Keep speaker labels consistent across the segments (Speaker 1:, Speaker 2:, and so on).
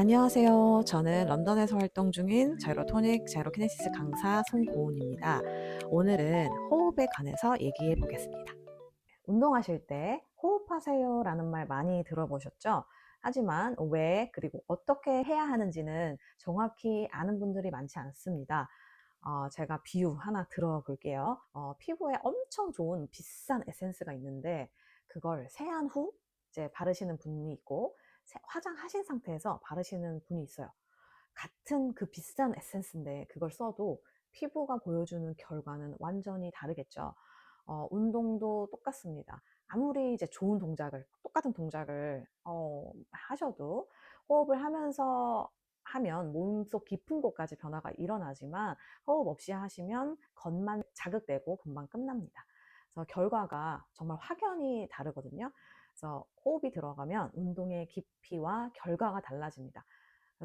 Speaker 1: 안녕하세요. 저는 런던에서 활동 중인 자이로토닉, 자이로키네시스 강사 송고은입니다. 오늘은 호흡에 관해서 얘기해 보겠습니다. 운동하실 때 호흡하세요 라는 말 많이 들어보셨죠? 하지만 왜 그리고 어떻게 해야 하는지는 정확히 아는 분들이 많지 않습니다. 제가 비유 하나 들어볼게요. 피부에 엄청 좋은 비싼 에센스가 있는데 그걸 세안 후 이제 바르시는 분이 있고 화장하신 상태에서 바르시는 분이 있어요. 같은 그 비싼 에센스인데 그걸 써도 피부가 보여주는 결과는 완전히 다르겠죠. 운동도 똑같습니다. 아무리 이제 좋은 동작을, 똑같은 동작을 하셔도 호흡을 하면서 하면 몸속 깊은 곳까지 변화가 일어나지만 호흡 없이 하시면 겉만 자극되고 금방 끝납니다. 그래서 결과가 정말 확연히 다르거든요. 그래서 호흡이 들어가면 운동의 깊이와 결과가 달라집니다.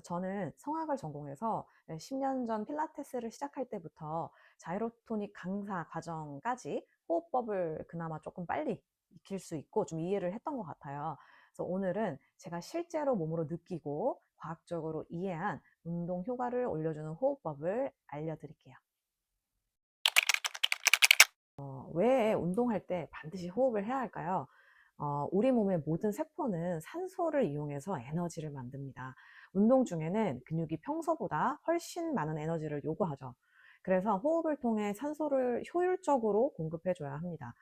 Speaker 1: 저는 성악을 전공해서 10년 전 필라테스를 시작할 때부터 자이로토닉 강사 과정까지 호흡법을 그나마 조금 빨리 익힐 수 있고 좀 이해를 했던 것 같아요. 그래서 오늘은 제가 실제로 몸으로 느끼고 과학적으로 이해한 운동 효과를 올려주는 호흡법을 알려드릴게요. 왜 운동할 때 반드시 호흡을 해야 할까요? 우리 몸의 모든 세포는 산소를 이용해서 에너지를 만듭니다. 운동 중에는 근육이 평소보다 훨씬 많은 에너지를 요구하죠. 그래서 호흡을 통해 산소를 효율적으로 공급해줘야 합니다.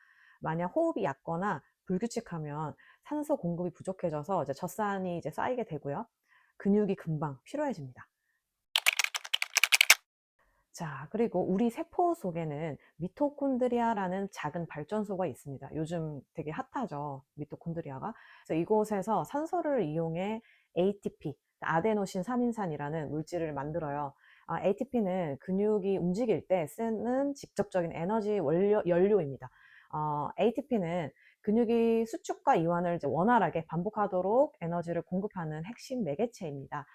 Speaker 1: 만약 호흡이 얕거나 불규칙하면 산소 공급이 부족해져서 이제 젖산이 이제 쌓이게 되고요. 근육이 금방 피로해집니다. 자, 그리고 우리 세포 속에는 미토콘드리아라는 작은 발전소가 있습니다. 요즘 되게 핫하죠, 미토콘드리아가. 그래서 이곳에서 산소를 이용해 ATP, 아데노신 삼인산이라는 물질을 만들어요. ATP는 근육이 움직일 때 쓰는 직접적인 에너지 연료입니다. ATP는 근육이 수축과 이완을 이제 원활하게 반복하도록 에너지를 공급하는 핵심 매개체입니다.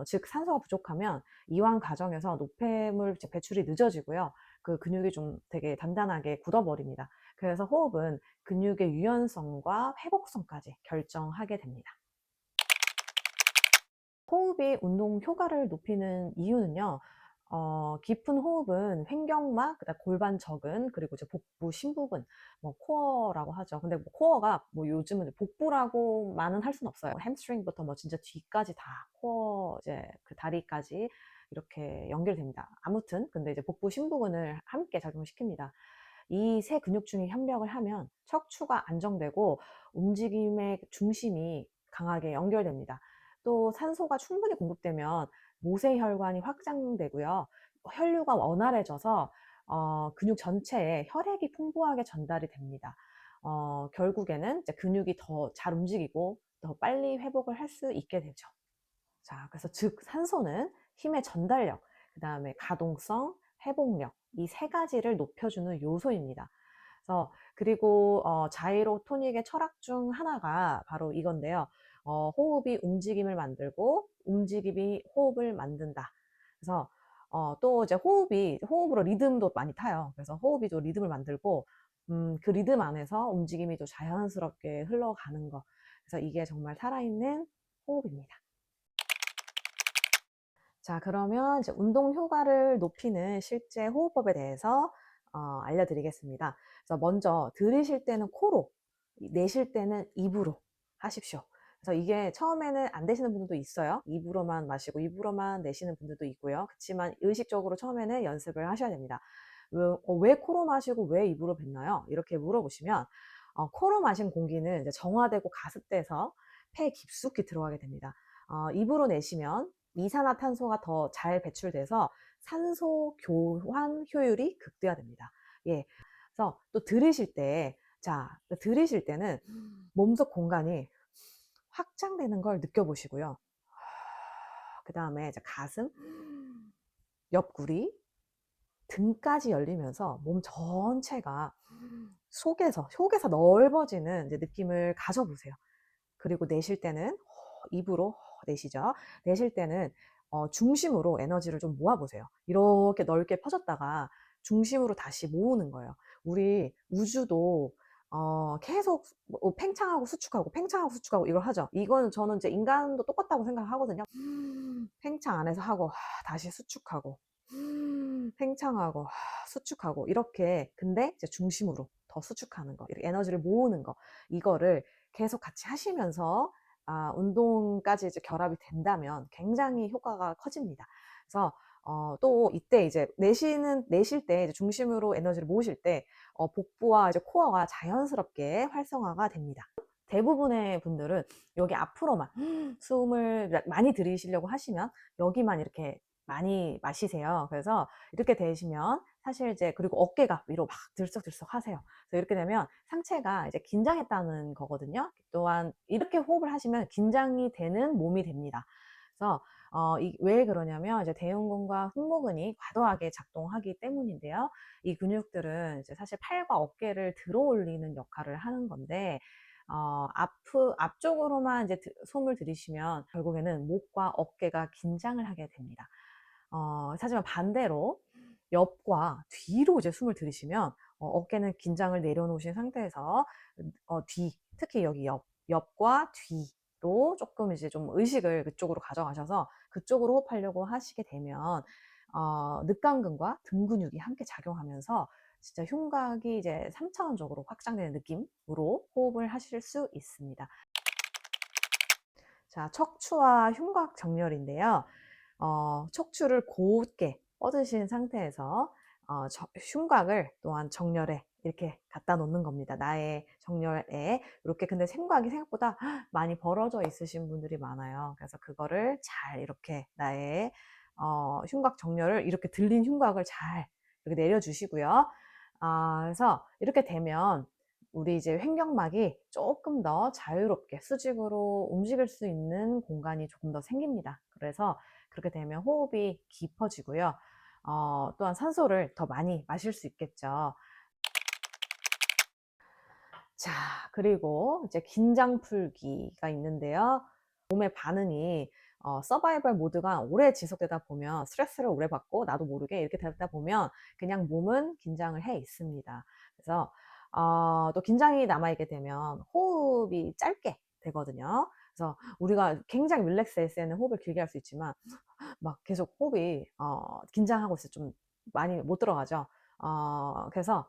Speaker 1: 즉 산소가 부족하면 이완 과정에서 노폐물 배출이 늦어지고요. 그 근육이 좀 되게 단단하게 굳어버립니다. 그래서 호흡은 근육의 유연성과 회복성까지 결정하게 됩니다. 호흡이 운동 효과를 높이는 이유는요. 깊은 호흡은 횡격막, 그다음 골반 저근, 그리고 이제 복부, 심부근, 뭐 코어라고 하죠. 근데 뭐 코어가 뭐 요즘은 복부라고만은 할 수는 없어요. 햄스트링부터 뭐 진짜 뒤까지 다 코어 이제 그 다리까지 이렇게 연결됩니다. 아무튼 근데 이제 복부, 심부근을 함께 작용시킵니다. 이 세 근육 중에 협력을 하면 척추가 안정되고 움직임의 중심이 강하게 연결됩니다. 또 산소가 충분히 공급되면 모세혈관이 확장되고요. 혈류가 원활해져서 근육 전체에 혈액이 풍부하게 전달이 됩니다. 결국에는 이제 근육이 더 잘 움직이고 더 빨리 회복을 할 수 있게 되죠. 자, 그래서 즉 산소는 힘의 전달력, 그 다음에 가동성, 회복력 이 세 가지를 높여주는 요소입니다. 그래서 그리고 자이로토닉의 철학 중 하나가 바로 이건데요. 호흡이 움직임을 만들고 움직임이 호흡을 만든다. 그래서 또 이제 호흡으로 리듬도 많이 타요. 그래서 호흡이 또 리듬을 만들고 그 리듬 안에서 움직임이 또 자연스럽게 흘러가는 거. 그래서 이게 정말 살아있는 호흡입니다. 자, 그러면 이제 운동 효과를 높이는 실제 호흡법에 대해서 알려드리겠습니다. 그래서 먼저 들이쉴 때는 코로, 내쉴 때는 입으로 하십시오. 그래서 이게 처음에는 안 되시는 분들도 있어요. 입으로만 마시고 입으로만 내쉬는 분들도 있고요. 그렇지만 의식적으로 처음에는 연습을 하셔야 됩니다. 왜 코로 마시고 왜 입으로 뱉나요? 이렇게 물어보시면 코로 마신 공기는 이제 정화되고 가습돼서 폐에 깊숙이 들어가게 됩니다. 입으로 내쉬면 이산화탄소가 더 잘 배출돼서 산소 교환 효율이 극대화됩니다. 예. 그래서 또 들이쉴 때, 자, 들이쉴 때는 몸속 공간이 확장되는 걸 느껴보시고요. 그 다음에 이제 가슴, 옆구리, 등까지 열리면서 몸 전체가 속에서 넓어지는 이제 느낌을 가져보세요. 그리고 내쉴 때는 입으로 내쉬죠. 내쉴 때는 중심으로 에너지를 좀 모아보세요. 이렇게 넓게 퍼졌다가 중심으로 다시 모으는 거예요. 우리 우주도 계속 뭐 팽창하고 수축하고 팽창하고 수축하고 이걸 하죠. 이거는 저는 이제 인간도 똑같다고 생각하거든요. 팽창 안에서 하고 다시 수축하고 팽창하고 수축하고 이렇게. 근데 이제 중심으로 더 수축하는 거, 이렇게 에너지를 모으는 거, 이거를 계속 같이 하시면서 운동까지 이제 결합이 된다면 굉장히 효과가 커집니다. 그래서 또 이때 이제 내실 때 이제 중심으로 에너지를 모으실 때 복부와 이제 코어가 자연스럽게 활성화가 됩니다. 대부분의 분들은 여기 앞으로만 숨을 많이 들이시려고 하시면 여기만 이렇게 많이 마시세요. 그래서 이렇게 되시면 사실 이제, 그리고 어깨가 위로 막 들썩들썩 하세요. 그래서 이렇게 되면 상체가 이제 긴장했다는 거거든요. 또한 이렇게 호흡을 하시면 긴장이 되는 몸이 됩니다. 그래서 왜 그러냐면 이제 대흉근과 승모근이 과도하게 작동하기 때문인데요. 이 근육들은 이제 사실 팔과 어깨를 들어 올리는 역할을 하는 건데, 앞쪽으로만 이제 숨을 들이쉬면 결국에는 목과 어깨가 긴장을 하게 됩니다. 하지만 반대로 옆과 뒤로 이제 숨을 들이쉬면 어깨는 긴장을 내려놓으신 상태에서 특히 여기 옆과 뒤로 조금 이제 좀 의식을 그쪽으로 가져가셔서 그쪽으로 호흡하려고 하시게 되면 늑간근과 등 근육이 함께 작용하면서 진짜 흉곽이 이제 3차원적으로 확장되는 느낌으로 호흡을 하실 수 있습니다. 자, 척추와 흉곽 정렬인데요. 척추를 곧게 뻗으신 상태에서 흉곽을 또한 정렬에 이렇게 갖다 놓는 겁니다. 나의 정렬에 이렇게. 근데 흉곽이 생각보다 많이 벌어져 있으신 분들이 많아요. 그래서 그거를 잘 이렇게 나의 흉곽 정렬을, 이렇게 들린 흉곽을 잘 이렇게 내려주시고요. 그래서 이렇게 되면 우리 이제 횡격막이 조금 더 자유롭게 수직으로 움직일 수 있는 공간이 조금 더 생깁니다. 그래서 그렇게 되면 호흡이 깊어지고요. 또한 산소를 더 많이 마실 수 있겠죠. 자, 그리고 이제 긴장 풀기가 있는데요. 몸의 반응이 서바이벌 모드가 오래 지속되다 보면, 스트레스를 오래 받고 나도 모르게 이렇게 되다 보면 그냥 몸은 긴장을 해 있습니다. 그래서 또 긴장이 남아있게 되면 호흡이 짧게 되거든요. 그래서 우리가 굉장히 릴렉스 했을 때는 호흡을 길게 할 수 있지만 막 계속 호흡이 긴장하고 있을 때 좀 많이 못 들어가죠. 그래서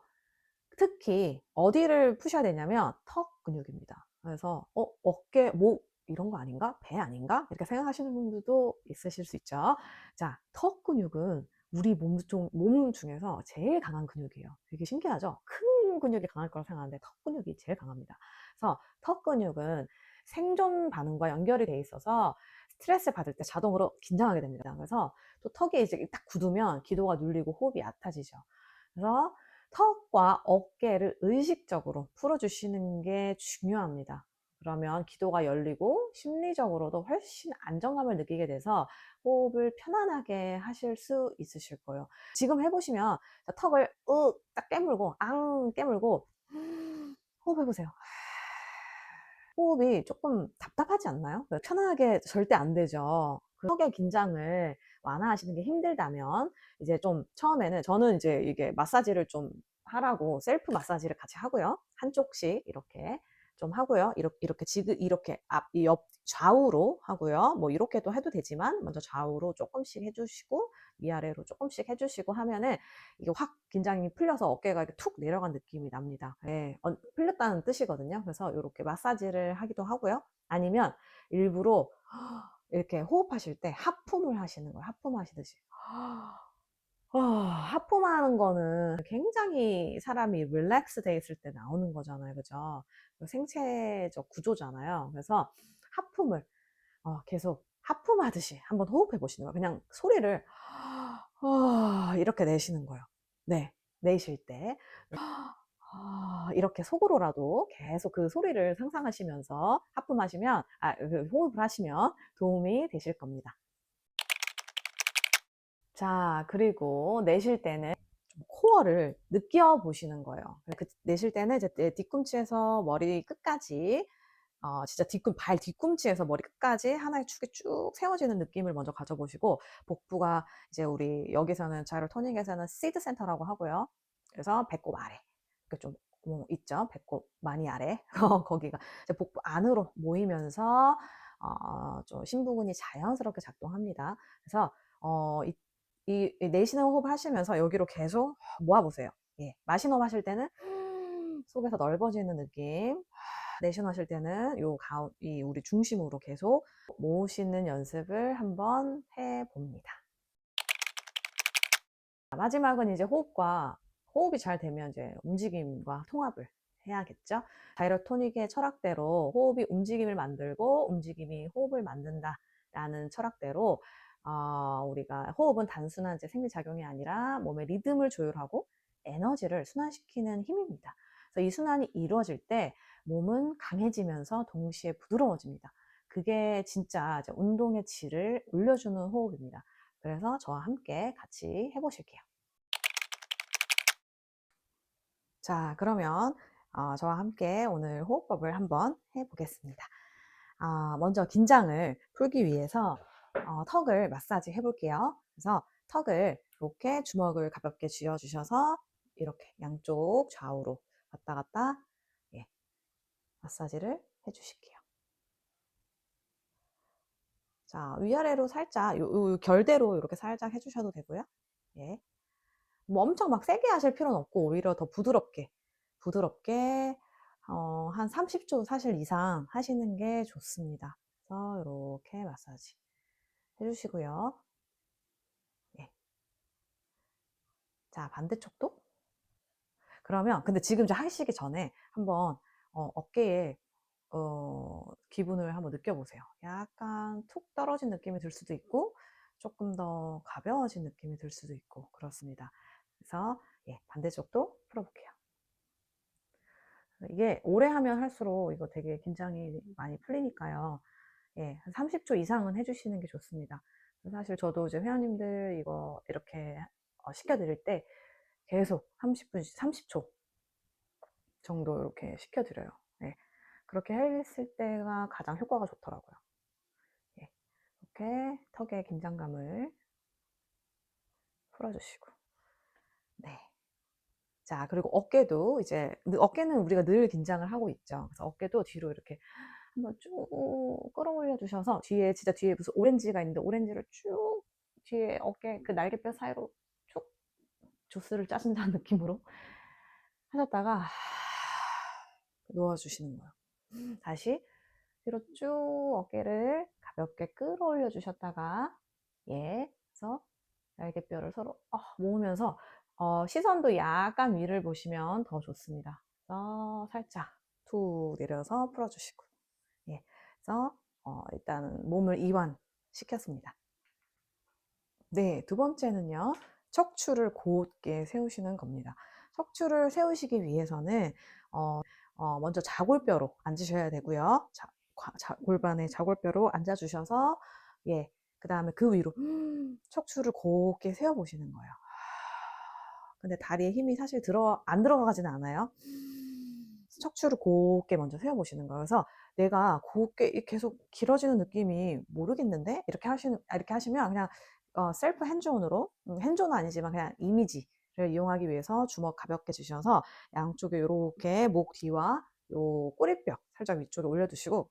Speaker 1: 특히 어디를 푸셔야 되냐면 턱 근육입니다. 그래서 어깨, 목 이런 거 아닌가? 배 아닌가? 이렇게 생각하시는 분들도 있으실 수 있죠. 자, 턱 근육은 우리 몸 중에서 제일 강한 근육이에요. 되게 신기하죠? 큰 근육이 강할 거라고 생각하는데 턱 근육이 제일 강합니다. 그래서 턱 근육은 생존 반응과 연결이 돼 있어서 스트레스 받을 때 자동으로 긴장하게 됩니다. 그래서 또 턱이 이제 딱 굳으면 기도가 눌리고 호흡이 얕아지죠. 그래서 턱과 어깨를 의식적으로 풀어주시는 게 중요합니다. 그러면 기도가 열리고 심리적으로도 훨씬 안정감을 느끼게 돼서 호흡을 편안하게 하실 수 있으실 거예요. 지금 해보시면 턱을 딱 깨물고 앙 깨물고 호흡해보세요. 호흡이 조금 답답하지 않나요? 편안하게 절대 안 되죠. 그 턱의 긴장을 완화하시는 게 힘들다면 이제 좀 처음에는, 저는 이제 이게 마사지를 좀 하라고 셀프 마사지를 같이 하고요. 한쪽씩 이렇게 좀 하고요. 이렇게 이렇게 옆 좌우로 하고요. 뭐 이렇게도 해도 되지만 먼저 좌우로 조금씩 해주시고 위아래로 조금씩 해주시고 하면은 이게 확 긴장이 풀려서 어깨가 이렇게 툭 내려간 느낌이 납니다. 네, 풀렸다는 뜻이거든요. 그래서 이렇게 마사지를 하기도 하고요. 아니면 일부러 이렇게 호흡하실 때 하품을 하시는 거예요. 하품하시듯이. 하품하는 거는 굉장히 사람이 릴렉스 돼 있을 때 나오는 거잖아요. 그죠? 생체적 구조잖아요. 그래서 하품을 계속 하품하듯이 한번 호흡해 보시는 거예요. 그냥 소리를 이렇게 내시는 거예요. 네, 내쉴 때 이렇게 속으로라도 계속 그 소리를 상상하시면서 하품하시면, 호흡을 하시면 도움이 되실 겁니다. 자, 그리고 내쉴 때는 좀 코어를 느껴 보시는 거예요. 내쉴 때는 이제 내 뒤꿈치에서 머리 끝까지, 진짜 발 뒤꿈치에서 머리 끝까지 하나의 축이 쭉 세워지는 느낌을 먼저 가져보시고, 복부가 이제 우리 여기서는 자이로 토닉에서는 시드 센터라고 하고요. 그래서 배꼽 아래 이렇게 좀 있죠. 배꼽 많이 아래 거기가 이제 복부 안으로 모이면서 좀 심부근이 자연스럽게 작동합니다. 그래서 내쉬는 호흡 하시면서 여기로 계속 모아보세요. 예, 마시는 호흡 하실 때는 속에서 넓어지는 느낌, 내쉬는 하실 때는 이 우리 중심으로 계속 모으시는 연습을 한번 해봅니다. 마지막은 이제 호흡이 잘 되면 이제 움직임과 통합을 해야겠죠. 자이로토닉의 철학대로 호흡이 움직임을 만들고 움직임이 호흡을 만든다라는 철학대로 우리가 호흡은 단순한 이제 생리작용이 아니라 몸의 리듬을 조율하고 에너지를 순환시키는 힘입니다. 그래서 이 순환이 이루어질 때 몸은 강해지면서 동시에 부드러워집니다. 그게 진짜 이제 운동의 질을 올려주는 호흡입니다. 그래서 저와 함께 같이 해보실게요. 자, 그러면 저와 함께 오늘 호흡법을 한번 해보겠습니다. 먼저 긴장을 풀기 위해서 턱을 마사지 해볼게요. 그래서 턱을 이렇게 주먹을 가볍게 쥐어주셔서 이렇게 양쪽 좌우로 왔다 갔다 예, 마사지를 해주실게요. 자, 위아래로 살짝 요 결대로 이렇게 살짝 해주셔도 되고요. 예. 뭐 엄청 막 세게 하실 필요는 없고 오히려 더 부드럽게 한 30초 사실 이상 하시는 게 좋습니다. 그래서 이렇게 마사지 해주시고요. 예. 자, 반대쪽도. 그러면 근데 지금 하시기 전에 한번 어깨에 기분을 한번 느껴보세요. 약간 툭 떨어진 느낌이 들 수도 있고 조금 더 가벼워진 느낌이 들 수도 있고 그렇습니다. 그래서 예, 반대쪽도 풀어볼게요. 이게 오래 하면 할수록 이거 되게 긴장이 많이 풀리니까요. 예, 한 30초 이상은 해주시는 게 좋습니다. 사실 저도 이제 회원님들 이거 이렇게 시켜드릴 때 계속 30초 정도 이렇게 시켜드려요. 예, 그렇게 했을 때가 가장 효과가 좋더라고요. 예, 이렇게 턱의 긴장감을 풀어주시고. 네. 자, 그리고 어깨도 어깨는 우리가 늘 긴장을 하고 있죠. 그래서 어깨도 뒤로 이렇게 한번 쭉 끌어올려 주셔서 진짜 뒤에 무슨 오렌지가 있는데 오렌지를 쭉 뒤에 어깨 그 날개뼈 사이로 쭉 조스를 짜준다는 느낌으로 하셨다가 놓아주시는 거예요. 다시 뒤로 쭉 어깨를 가볍게 끌어올려 주셨다가 그래서 날개뼈를 서로 모으면서 시선도 약간 위를 보시면 더 좋습니다. 그래서 살짝 툭 내려서 풀어주시고 그래서 일단 몸을 이완시켰습니다. 네, 두 번째는요. 척추를 곧게 세우시는 겁니다. 척추를 세우시기 위해서는 먼저 자골뼈로 앉으셔야 되고요. 골반에 자골뼈로 앉아주셔서 그 다음에 그 위로 척추를 곧게 세워보시는 거예요. 근데 다리에 힘이 사실 안 들어가지는 않아요. 척추를 곧게 먼저 세워보시는 거예요. 그래서 내가 곧게 계속 길어지는 느낌이 모르겠는데 이렇게 하시면 그냥 셀프 핸즈온으로 핸즈온은 아니지만 그냥 이미지를 이용하기 위해서 주먹 가볍게 주셔서 양쪽에 이렇게 목 뒤와 요 꼬리뼈 살짝 위쪽에 올려두시고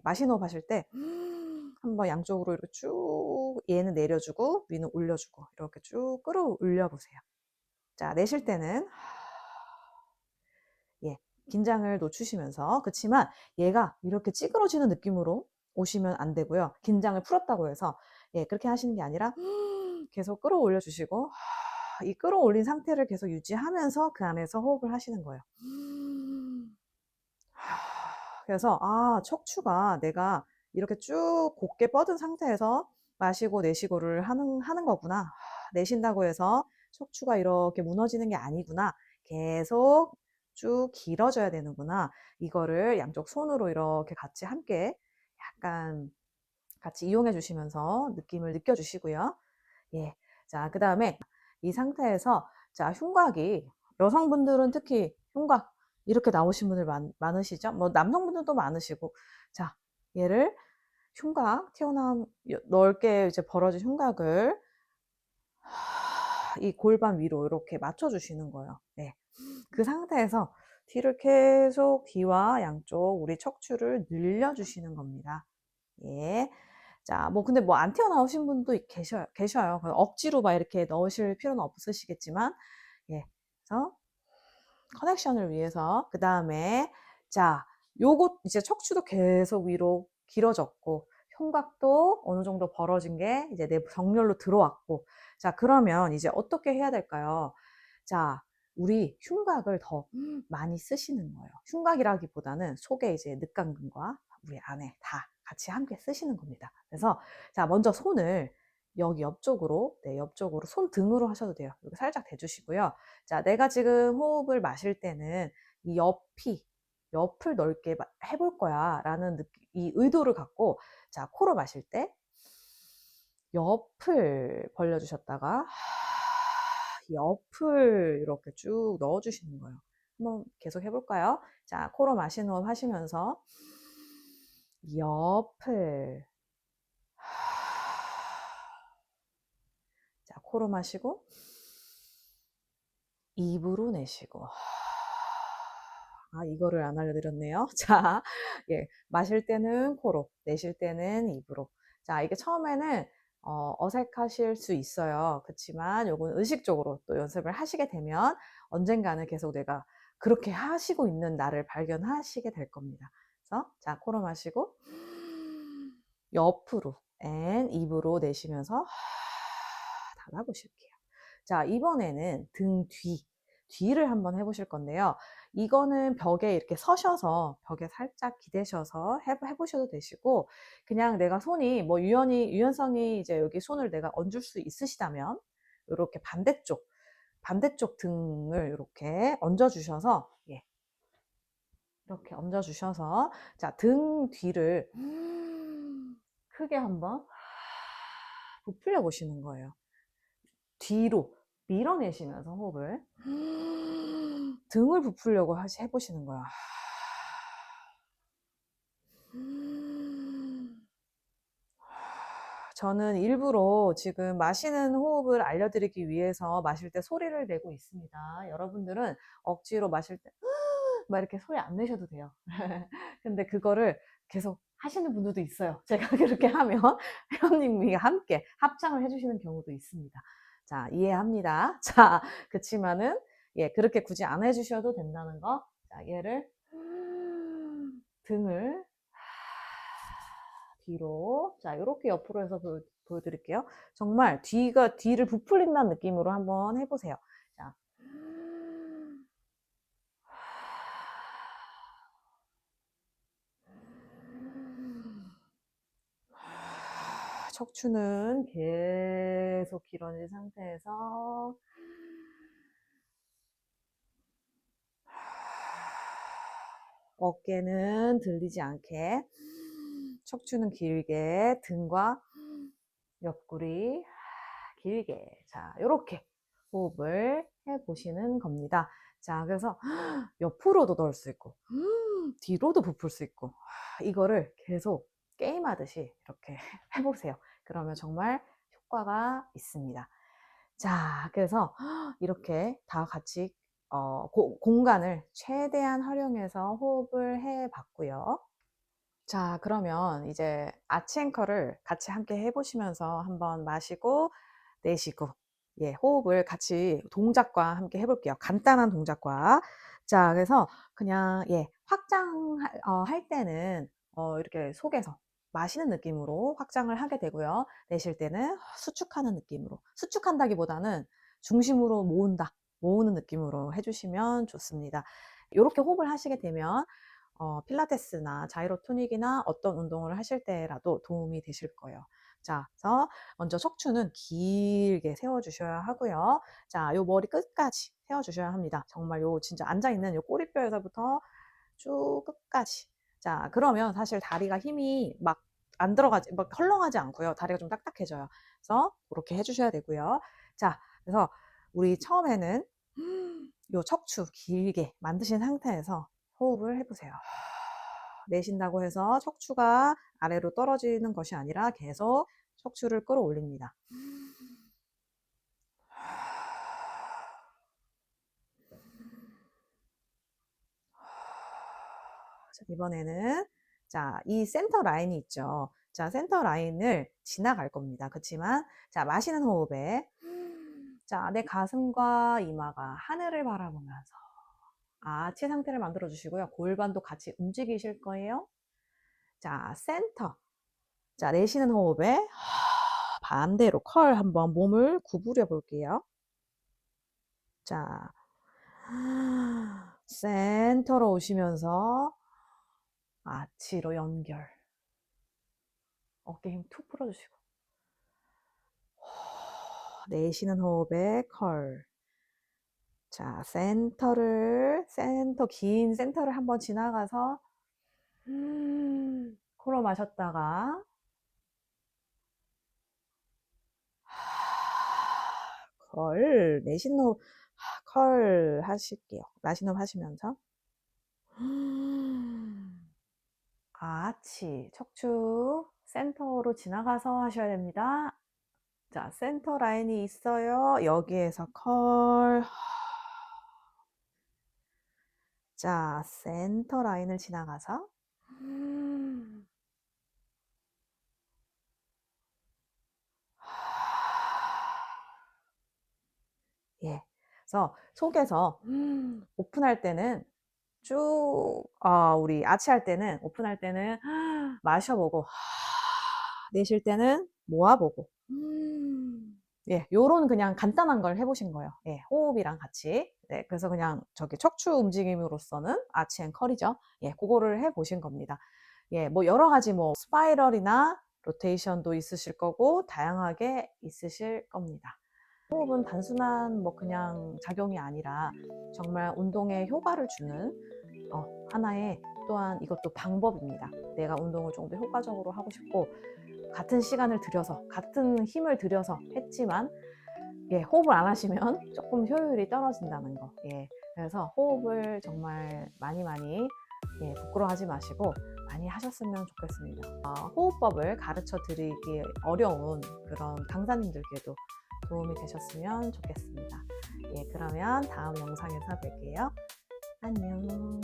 Speaker 1: 마시는 호흡 하실 때 한번 양쪽으로 이렇게 쭉 얘는 내려주고 위는 올려주고 이렇게 쭉 끌어올려 보세요. 자, 내쉴 때는 긴장을 놓추시면서 그렇지만 얘가 이렇게 찌그러지는 느낌으로 오시면 안 되고요. 긴장을 풀었다고 해서 그렇게 하시는 게 아니라 계속 끌어올려 주시고 이 끌어올린 상태를 계속 유지하면서 그 안에서 호흡을 하시는 거예요. 그래서 척추가 내가 이렇게 쭉 곧게 뻗은 상태에서 마시고 내쉬고를 하는 거구나. 내쉰다고 해서 척추가 이렇게 무너지는 게 아니구나. 계속 쭉 길어져야 되는구나. 이거를 양쪽 손으로 이렇게 같이 함께 약간 같이 이용해 주시면서 느낌을 느껴주시고요. 자, 그 다음에 이 상태에서 자, 흉곽이 여성분들은 특히 흉곽 이렇게 나오신 분들 많으시죠? 뭐 남성분들도 많으시고 자, 얘를 흉곽 튀어나온 넓게 이제 벌어진 흉곽을 이 골반 위로 이렇게 맞춰 주시는 거예요. 그 상태에서 뒤를 계속 뒤와 양쪽 우리 척추를 늘려주시는 겁니다. 예. 자, 뭐 근데 뭐 안 튀어나오신 분도 계셔요. 억지로 막 이렇게 넣으실 필요는 없으시겠지만, 예. 그래서 커넥션을 위해서 그 다음에 자, 요것 이제 척추도 계속 위로 길어졌고 흉곽도 어느 정도 벌어진 게 이제 내 정렬로 들어왔고, 자, 그러면 이제 어떻게 해야 될까요? 자, 우리 흉곽을 더 많이 쓰시는 거예요. 흉곽이라기보다는 속에 이제 늑간근과 우리 안에 다 같이 함께 쓰시는 겁니다. 그래서 자, 먼저 손을 여기 옆쪽으로, 네, 옆쪽으로 손등으로 하셔도 돼요. 여기 살짝 대주시고요. 자, 내가 지금 호흡을 마실 때는 이 옆을 넓게 해볼 거야 라는 이 의도를 갖고, 자, 코로 마실 때 옆을 벌려주셨다가 옆을 이렇게 쭉 넣어주시는 거예요. 한번 계속 해볼까요? 자, 코로 마시는 호흡 하시면서 옆을, 자, 코로 마시고 입으로 내쉬고. 아, 이거를 안 알려드렸네요. 자, 예, 마실 때는 코로, 내쉴 때는 입으로. 자, 이게 처음에는 어색하실 수 있어요. 그렇지만 요건 의식적으로 또 연습을 하시게 되면 언젠가는 계속 내가 그렇게 하시고 있는 나를 발견하시게 될 겁니다. 그래서 자, 코로 마시고 옆으로 and 입으로 내쉬면서 닫아보실게요. 자, 이번에는 등 뒤를 한번 해보실 건데요. 이거는 벽에 이렇게 서셔서 벽에 살짝 기대셔서 해보셔도 되시고, 그냥 내가 손이 뭐 유연성이 이제 여기 손을 내가 얹을 수 있으시다면 이렇게 반대쪽 등을 이렇게 얹어주셔서, 예, 이렇게 얹어주셔서, 자, 등 뒤를 크게 한번 부풀려 보시는 거예요. 뒤로 밀어내시면서 호흡을 등을 부풀려고 해보시는 거야. 저는 일부러 지금 마시는 호흡을 알려드리기 위해서 마실 때 소리를 내고 있습니다. 여러분들은 억지로 마실 때 막 이렇게 소리 안 내셔도 돼요. 근데 그거를 계속 하시는 분들도 있어요. 제가 그렇게 하면 회원님이 함께 합창을 해주시는 경우도 있습니다. 자, 이해합니다. 자, 그치만은 예, 그렇게 굳이 안 해주셔도 된다는 거. 자, 얘를 등을 뒤로, 자, 이렇게 옆으로 해서 보여드릴게요. 정말 뒤를 부풀린다는 느낌으로 한번 해보세요. 자, 척추는 계속 길어진 상태에서 어깨는 들리지 않게 척추는 길게, 등과 옆구리 길게, 자, 이렇게 호흡을 해보시는 겁니다. 자, 그래서 옆으로도 넣을 수 있고 뒤로도 부풀 수 있고, 이거를 계속 게임하듯이 이렇게 해보세요. 그러면 정말 효과가 있습니다. 자, 그래서 이렇게 다 같이 공간을 최대한 활용해서 호흡을 해봤고요. 자, 그러면 이제 아치 앵커를 같이 함께 해보시면서 한번 마시고 내쉬고, 예, 호흡을 같이 동작과 함께 해볼게요. 간단한 동작과. 자, 그래서 그냥 예, 할 때는 이렇게 속에서 마시는 느낌으로 확장을 하게 되고요. 내쉴 때는 수축하는 느낌으로. 수축한다기보다는 중심으로 모으는 느낌으로 해주시면 좋습니다. 이렇게 호흡을 하시게 되면 필라테스나 자이로토닉이나 어떤 운동을 하실 때라도 도움이 되실 거예요. 자, 그래서 먼저 척추는 길게 세워주셔야 하고요. 자, 요 머리 끝까지 세워주셔야 합니다. 정말 요 진짜 앉아있는 요 꼬리뼈에서부터 쭉 끝까지. 자, 그러면 사실 다리가 힘이 막 안 들어가지, 막 헐렁하지 않고요. 다리가 좀 딱딱해져요. 그래서 그렇게 해주셔야 되고요. 자, 그래서 우리 처음에는 요 척추 길게 만드신 상태에서 호흡을 해보세요. 내쉰다고 해서 척추가 아래로 떨어지는 것이 아니라 계속 척추를 끌어올립니다. 이번에는 자, 이 센터 라인이 있죠. 자, 센터 라인을 지나갈 겁니다. 그렇지만 자, 마시는 호흡에 자, 내 가슴과 이마가 하늘을 바라보면서 아치 상태를 만들어 주시고요. 골반도 같이 움직이실 거예요. 자, 센터. 자, 내쉬는 호흡에 반대로 컬 한번 몸을 구부려 볼게요. 자, 센터로 오시면서 아치로 연결. 어깨 힘 툭 풀어주시고. 내쉬는 호흡에 컬. 자, 긴 센터를 한번 지나가서 코로 마셨다가 컬. 내쉬는 호흡 컬 하실게요. 마시는 호흡 하시면서 아치 척추 센터로 지나가서 하셔야 됩니다. 자, 센터 라인이 있어요. 여기에서 컬. 자, 센터 라인을 지나가서 예. 그래서 속에서 오픈할 때는 쭉 우리 아치할 때는 오픈할 때는 마셔보고 내쉴 때는 모아보고 예, 요런 그냥 간단한 걸 해보신 거예요. 예, 호흡이랑 같이. 네, 그래서 그냥 저기 척추 움직임으로서는 아치 앤 컬이죠. 예, 그거를 해보신 겁니다. 예, 뭐 여러 가지 뭐 스파이럴이나 로테이션도 있으실 거고 다양하게 있으실 겁니다. 호흡은 단순한 뭐 그냥 작용이 아니라 정말 운동에 효과를 주는 하나의 또한 이것도 방법입니다. 내가 운동을 좀 더 효과적으로 하고 싶고 같은 시간을 들여서 같은 힘을 들여서 했지만 예, 호흡을 안 하시면 조금 효율이 떨어진다는 거. 예, 그래서 호흡을 정말 많이 예, 부끄러워하지 마시고 많이 하셨으면 좋겠습니다. 호흡법을 가르쳐 드리기 어려운 그런 강사님들께도 도움이 되셨으면 좋겠습니다. 예, 그러면 다음 영상에서 뵐게요. 안녕.